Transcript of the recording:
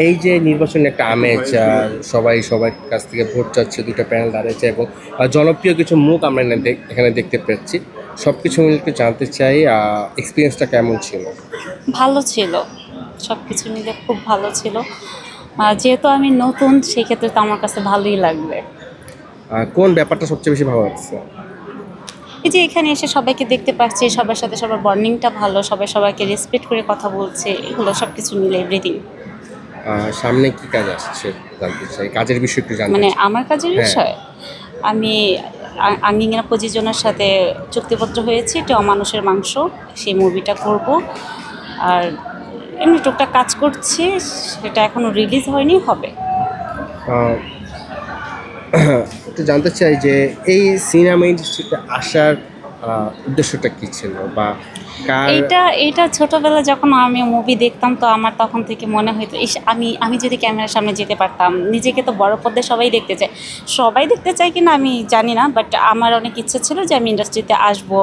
এই যে নির্বাচনের একটা আমেজ, সবাই সবার কাছ থেকে ভোট চাচ্ছে, দুটো প্যানেল দাঁড়িয়েছে এবং জনপ্রিয় কিছু মুখ আমরা এখানে দেখতে পাচ্ছি। সব কিছু মিলে একটু জানতে চাই এক্সপিরিয়েন্সটা কেমন ছিল। ভালো ছিল, সব কিছু মিলে খুব ভালো ছিল। যেহেতু আমি নতুন, সেক্ষেত্রে তো আমার কাছে ভালোই লাগবে। কোন ব্যাপারটা সবচেয়ে বেশি ভালো লাগছে? এই যে এখানে এসে সবাইকে দেখতে পাচ্ছি, সবার সাথে সবার বন্ডিংটা ভালো, সবাই সবাইকে রেসপেক্ট করে কথা বলছে, এগুলো সব কিছু মিলে এভরিথিং। সামনে কি কাজ আসছে জানতে চাই, কাজের বিষয় একটু জানতে মানে চাই। আমার কাজের হ্যাঁ। বিষয়, আমি আঙ্গিনা প্রযোজনার সাথে চুক্তিপত্র হয়েছে, এটা অমানুষের মাংস, সেই মুভিটা করব। আর এমনি টুকটাক কাজ করছি, সেটা এখনও রিলিজ হয়নি, হবে। আহ, একটু জানতে চাই যে এই সিনেমা ইন্ডাস্ট্রিতে আসার উদ্দেশ্যটা কি ছিল, বা কার? এইটা ছোটবেলায় যখন আমি মুভি দেখতাম, তো আমার তখন থেকে মনে হতো, ইস, আমি আমি যদি ক্যামেরার সামনে যেতে পারতাম। নিজেকে তো বড় পর্দায় সবাই দেখতে চায়, সবাই দেখতে চায় কিনা আমি জানি না, বাট আমার অনেক ইচ্ছে ছিল যে আমি ইন্ডাস্ট্রিতে আসবো।